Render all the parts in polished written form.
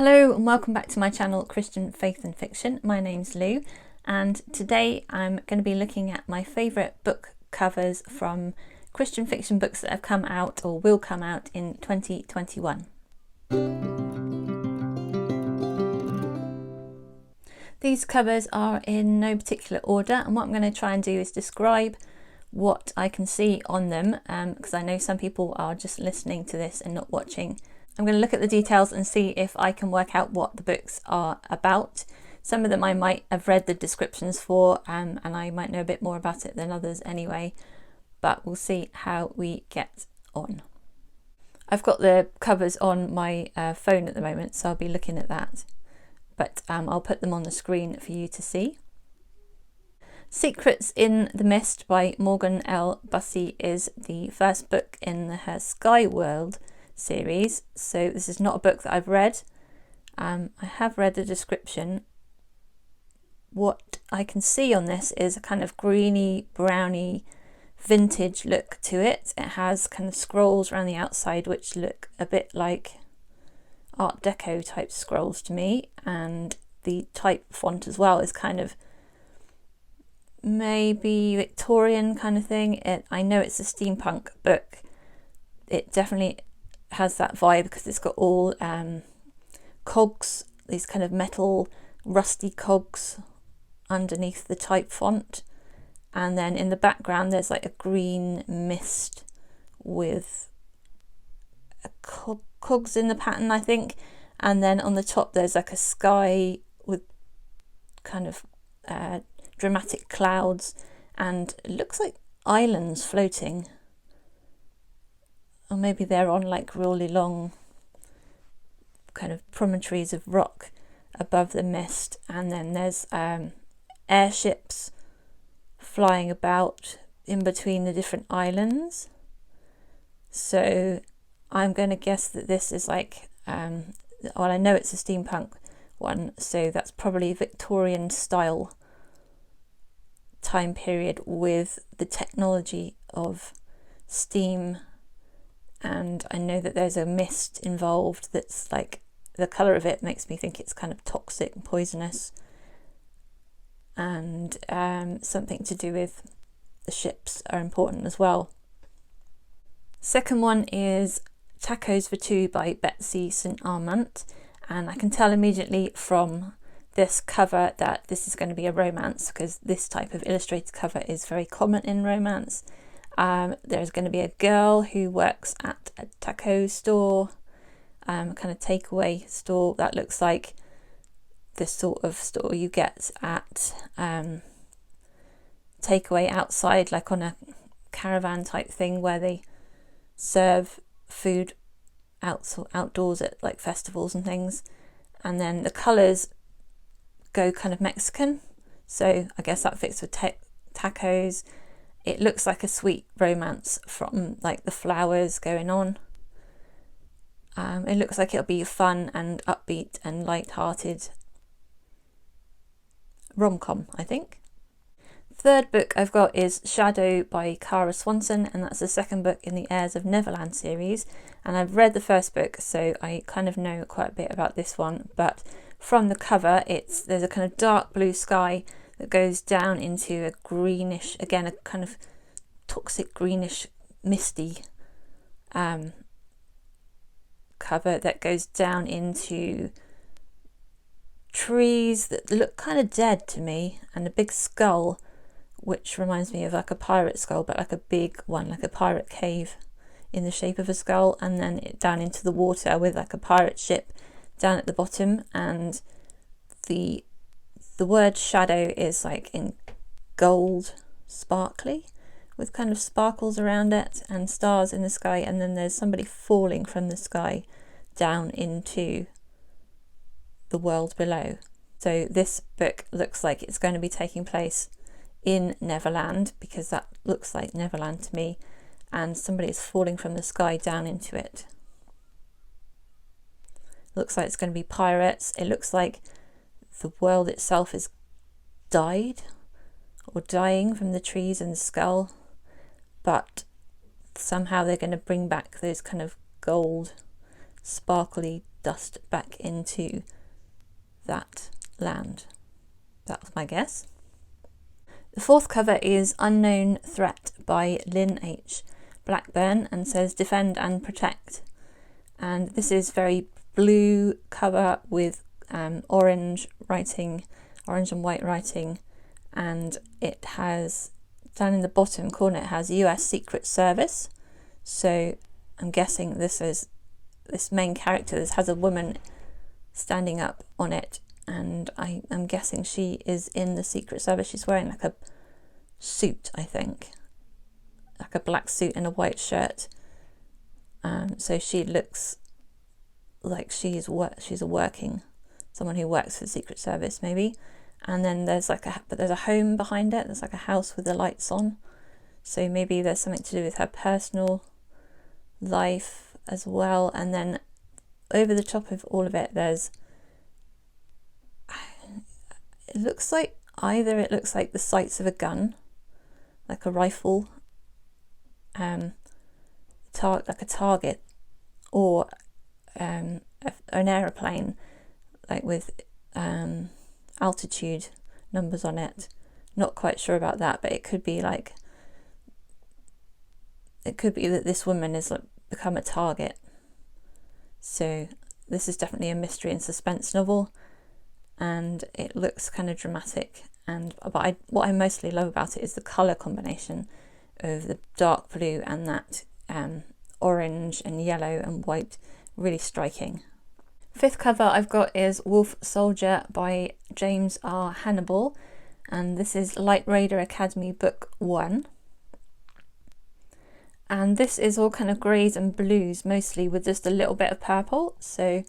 Hello and welcome back to my channel Christian Faith and Fiction. My name's Lou and today I'm going to be looking at my favourite book covers from Christian fiction books that have come out or will come out in 2021. These covers are in no particular order, and what I'm going to try and do is describe what I can see on them because I know some people are just listening to this and not watching. I'm going to look at the details and see if I can work out what the books are about. Some of them I might have read the descriptions for and I might know a bit more about it than others anyway, but we'll see how we get on. I've got the covers on my phone at the moment, so I'll be looking at that, but I'll put them on the screen for you to see. Secrets in the Mist by Morgan L. Bussey is the first book in her Sky World series. So this is not a book that I've read. I have read the description. What I can see on this is a kind of greeny, browny, vintage look to it. It has kind of scrolls around the outside which look a bit like Art Deco type scrolls to me, and the type font as well is kind of maybe Victorian kind of thing. I know it's a steampunk book. It definitely has that vibe because it's got all cogs, these kind of metal rusty cogs underneath the type font, and then in the background there's like a green mist with cogs in the pattern, I think, and then on the top there's like a sky with kind of dramatic clouds, and it looks like islands floating. Or maybe they're on like really long kind of promontories of rock above the mist, and then there's airships flying about in between the different islands. So I'm going to guess that this is like, well, I know it's a steampunk one, so that's probably Victorian style time period with the technology of steam. And I know that there's a mist involved that's like, the colour of it makes me think it's kind of toxic and poisonous, and something to do with the ships are important as well. Second one is Tacos for Two by Betsy St. Armand, and I can tell immediately from this cover that this is going to be a romance because this type of illustrated cover is very common in romance. There's going to be a girl who works at a taco store, kind of takeaway store that looks like the sort of store you get at takeaway outside, like on a caravan type thing where they serve food outdoors at like festivals and things. And then the colours go kind of Mexican, so I guess that fits with tacos. It looks like a sweet romance from like the flowers going on. It looks like it'll be fun and upbeat and light-hearted rom-com, I think. Third book I've got is Shadow by Cara Swanson, and that's the second book in the Heirs of Neverland series. And I've read the first book, so I kind of know quite a bit about this one. But from the cover, there's a kind of dark blue sky that goes down into a greenish, again a kind of toxic greenish misty cover that goes down into trees that look kind of dead to me, and a big skull which reminds me of like a pirate skull, but like a big one, like a pirate cave in the shape of a skull, and then down into the water with like a pirate ship down at the bottom, and the word shadow is like in gold sparkly with kind of sparkles around it and stars in the sky, and then there's somebody falling from the sky down into the world below. So this book looks like it's going to be taking place in Neverland because that looks like Neverland to me, and somebody is falling from the sky down into it. Looks like it's going to be pirates. It looks like the world itself is died or dying from the trees and the skull, but somehow they're going to bring back those kind of gold sparkly dust back into that land. That was my guess. The fourth cover is Unknown Threat by Lynn H. Blackburn and says defend and protect. And this is very blue cover with orange writing, orange and white writing, and it has, down in the bottom corner, it has US Secret Service. So I'm guessing this main character, this has a woman standing up on it, and I'm guessing she is in the Secret Service. She's wearing like a suit, I think, like a black suit and a white shirt. So she looks like she's someone who works for the Secret Service, maybe. And then there's a home behind it. There's like a house with the lights on. So maybe there's something to do with her personal life as well. And then over the top of all of it, it looks like the sights of a gun, like a rifle, like a target, or an aeroplane, like with altitude numbers on it. Not quite sure about that, but it could be that this woman is become a target. So this is definitely a mystery and suspense novel, and it looks kind of dramatic. But what I mostly love about it is the colour combination of the dark blue and that orange and yellow and white, really striking. Fifth cover I've got is Wolf Soldier by James R. Hannibal, and this is Light Raider Academy Book 1. And this is all kind of greys and blues mostly, with just a little bit of purple. So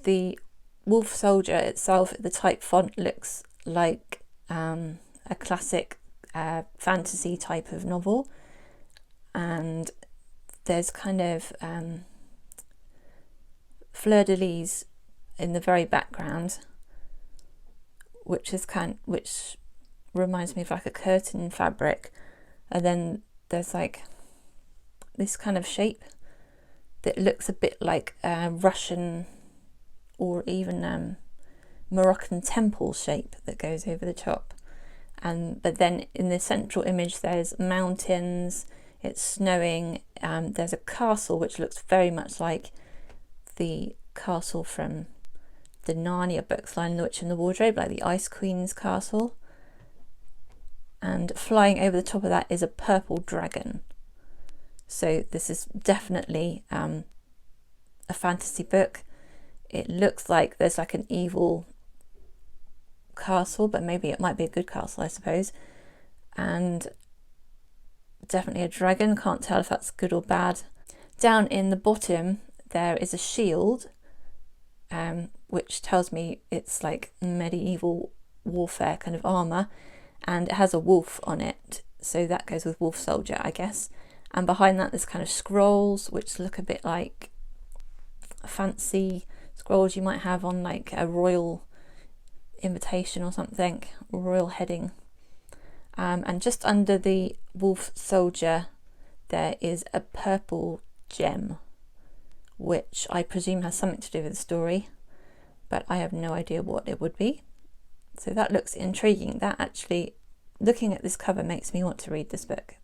the Wolf Soldier itself, the type font looks like a classic fantasy type of novel, and there's kind of fleur-de-lis in the very background, which reminds me of like a curtain fabric, and then there's like this kind of shape that looks a bit like a Russian or even Moroccan temple shape that goes over the top. But then in the central image there's mountains, it's snowing, there's a castle which looks very much like the castle from the Narnia books, Lion, the Witch and the Wardrobe, like the Ice Queen's castle. And flying over the top of that is a purple dragon. So this is definitely a fantasy book. It looks like there's like an evil castle, but maybe it might be a good castle, I suppose. And definitely a dragon, can't tell if that's good or bad. Down in the bottom there is a shield, which tells me it's like medieval warfare kind of armour, and it has a wolf on it, so that goes with Wolf Soldier, I guess. And behind that there's kind of scrolls which look a bit like fancy scrolls you might have on like a royal invitation or something, royal heading. And just under the Wolf Soldier there is a purple gem, which I presume has something to do with the story, but I have no idea what it would be. So that looks intriguing. That actually, looking at this cover, makes me want to read this book.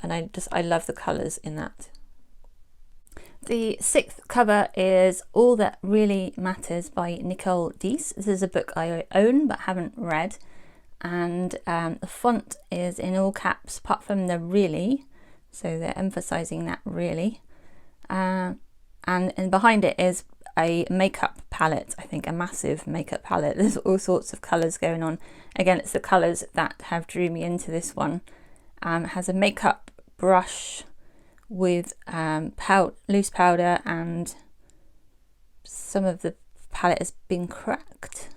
And I love the colours in that. The sixth cover is All That Really Matters by Nicole Deese. This is a book I own but haven't read, and the font is in all caps apart from the really, so they're emphasising that really. And behind it is a makeup palette, I think a massive makeup palette. There's all sorts of colours going on. Again, it's the colours that have drew me into this one. It has a makeup brush with loose powder, and some of the palette has been cracked,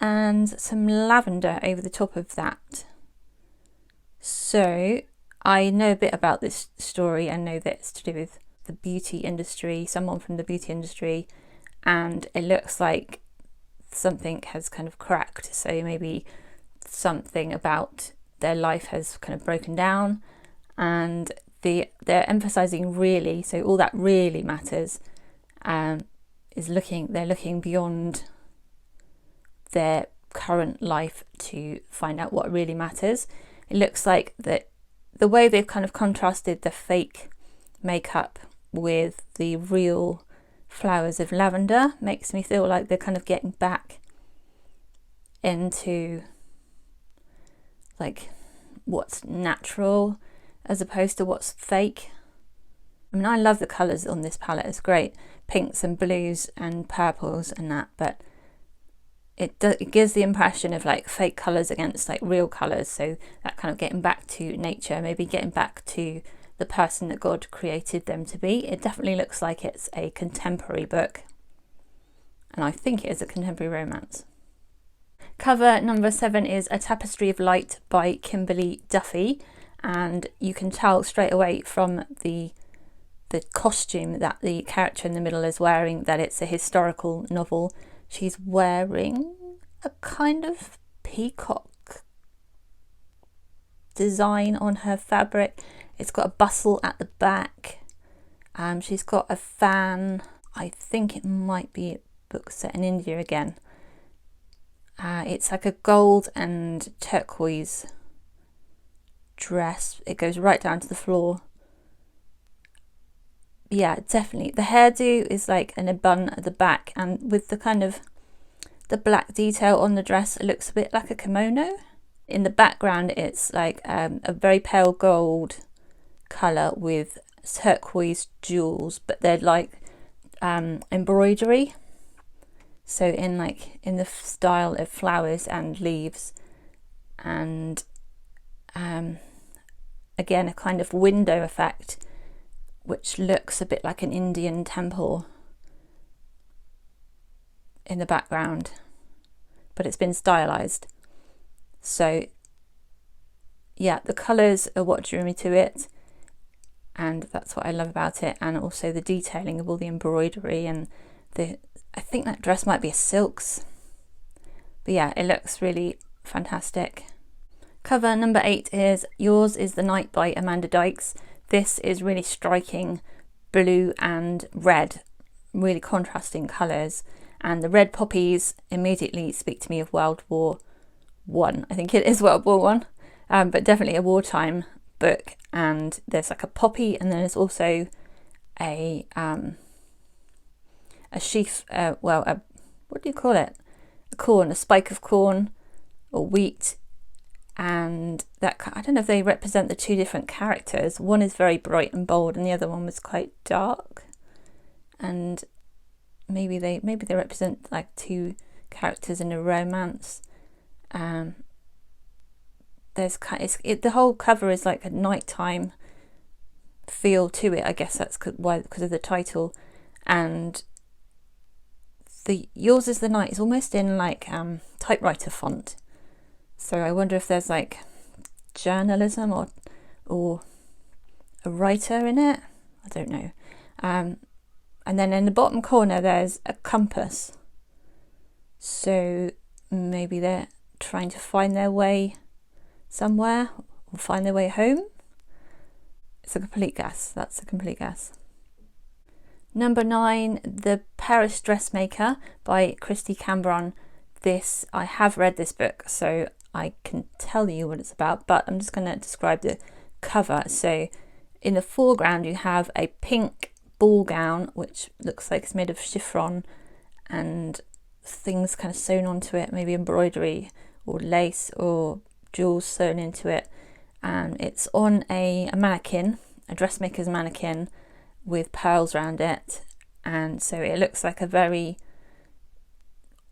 and some lavender over the top of that. So I know a bit about this story. I know that it's to do with the beauty industry, someone from the beauty industry, and it looks like something has kind of cracked, so maybe something about their life has kind of broken down, and they're emphasizing really, so all that really matters. they're looking beyond their current life to find out what really matters. It looks like that the way they've kind of contrasted the fake makeup with the real flowers of lavender makes me feel like they're kind of getting back into like what's natural as opposed to what's fake. I mean, I love the colours on this palette, it's great, pinks and blues and purples and that, but it gives the impression of like fake colours against like real colours, so that kind of getting back to nature, maybe getting back to the person that God created them to be. It definitely looks like it's a contemporary book, and I think it is a contemporary romance. Cover number 7 is A Tapestry of Light by Kimberly Duffy, and you can tell straight away from the costume that the character in the middle is wearing that it's a historical novel. She's wearing a kind of peacock design on her fabric. It's got a bustle at the back. She's got a fan. I think it might be a book set in India again. It's like a gold and turquoise dress. It goes right down to the floor. Yeah, definitely. The hairdo is like in a bun at the back, and with the kind of the black detail on the dress, it looks a bit like a kimono. In the background, it's like a very pale gold colour with turquoise jewels, but they're like embroidery. So in the style of flowers and leaves, and again a kind of window effect, which looks a bit like an Indian temple in the background, but it's been stylized. So yeah, the colours are what drew me to it, and that's what I love about it, and also the detailing of all the embroidery, and I think that dress might be a silks, but yeah, it looks really fantastic. Cover number 8 is Yours is the Night by Amanda Dykes. This is really striking blue and red, really contrasting colours, and the red poppies immediately speak to me of World War I. I think it is World War I, but definitely a wartime book, and there's like a poppy, and then there's also a sheaf, what do you call it? A corn, a spike of corn or wheat. And that, I don't know if they represent the two different characters. One is very bright and bold, and the other one was quite dark. And maybe they represent like two characters in a romance. The whole cover is like a nighttime feel to it. I guess that's because of the title. And the Yours is the Night is almost in like typewriter font. So I wonder if there's like journalism or a writer in it. I don't know. And then in the bottom corner there's a compass. So maybe they're trying to find their way somewhere or find their way home. It's a complete guess. That's a complete guess. Number 9, The Paris Dressmaker by Christy Cambron. I have read this book, so I can tell you what it's about, but I'm just going to describe the cover. So in the foreground you have a pink ball gown, which looks like it's made of chiffon and things kind of sewn onto it, maybe embroidery or lace or jewels sewn into it. And it's on a mannequin, a dressmaker's mannequin with pearls around it. And so it looks like a very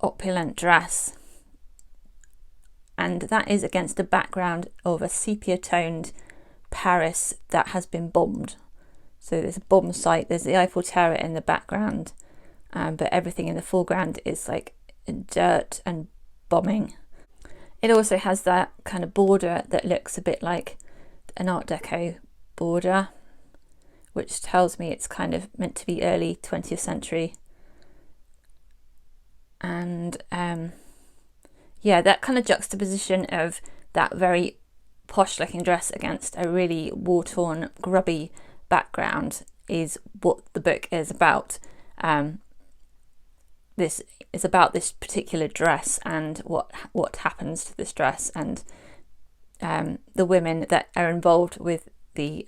opulent dress, and that is against a background of a sepia toned Paris that has been bombed. So there's a bomb site, there's the Eiffel Tower in the background, but everything in the foreground is like dirt and bombing. It also has that kind of border that looks a bit like an Art Deco border, which tells me it's kind of meant to be early 20th century. And yeah, that kind of juxtaposition of that very posh looking dress against a really war-torn, grubby background is what the book is about. this is about this particular dress and what happens to this dress, and the women that are involved with the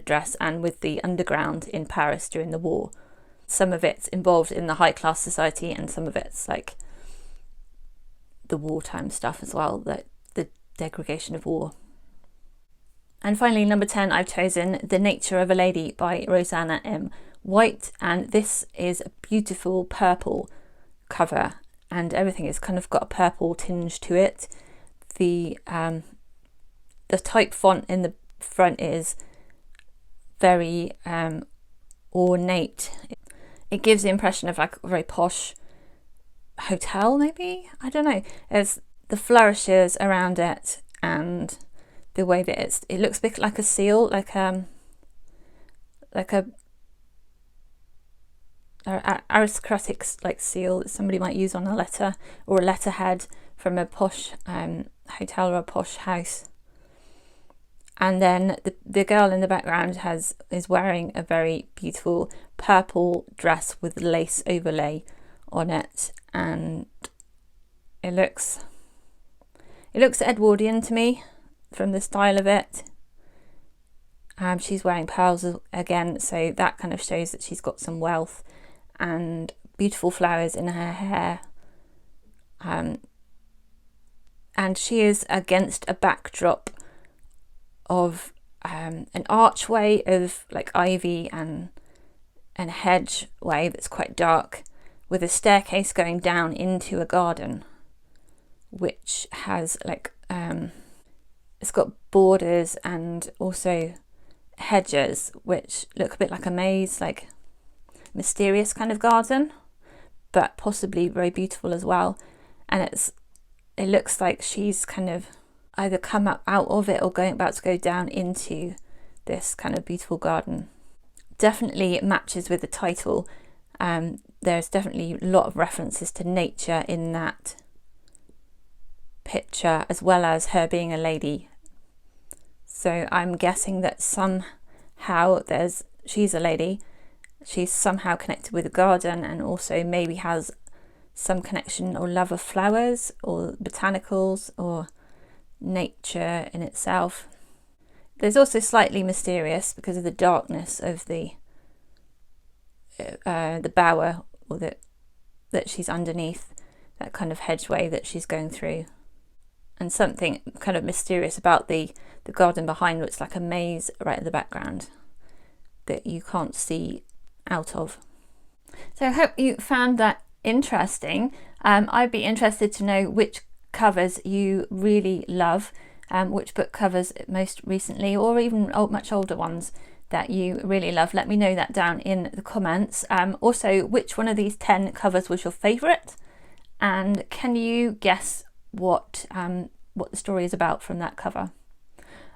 dress and with the underground in Paris during the war. Some of it's involved in the high class society, and some of it's like the wartime stuff as well, the degradation of war. And finally, number 10, I've chosen The Nature of a Lady by Rosanna M. White, and this is a beautiful purple cover, and everything has kind of got a purple tinge to it. The type font in the front is very ornate. It gives the impression of like a very posh hotel, maybe, I don't know. There's the flourishes around it, and the way that it looks a bit like a seal, like a aristocratic like seal that somebody might use on a letter, or a letterhead from a posh hotel or a posh house. And then the girl in the background is wearing a very beautiful purple dress with lace overlay on it, and it looks Edwardian to me from the style of it. She's wearing pearls again, so that kind of shows that she's got some wealth, and beautiful flowers in her hair. And she is against a backdrop of an archway of like ivy and hedgeway that's quite dark, with a staircase going down into a garden, which has like it's got borders and also hedges which look a bit like a maze, like mysterious kind of garden, but possibly very beautiful as well. And it looks like she's kind of either come up out of it or about to go down into this kind of beautiful garden. Definitely matches with the title. There's definitely a lot of references to nature in that picture, as well as her being a lady. So I'm guessing that somehow she's a lady, she's somehow connected with a garden, and also maybe has some connection or love of flowers or botanicals or nature in itself. There's also slightly mysterious because of the darkness of the bower, or that she's underneath, that kind of hedgeway that she's going through, and something kind of mysterious about the garden behind, which is like a maze right in the background that you can't see out of. So I hope you found that interesting. I'd be interested to know which covers you really love, which book covers most recently, or even much older ones that you really love. Let me know that down in the comments. Also, which one of these 10 covers was your favourite, and can you guess what the story is about from that cover?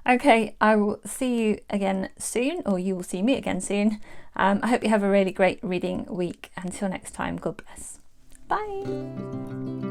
Okay, I will see you again soon, or you will see me again soon. I hope you have a really great reading week. Until next time, God bless. Bye.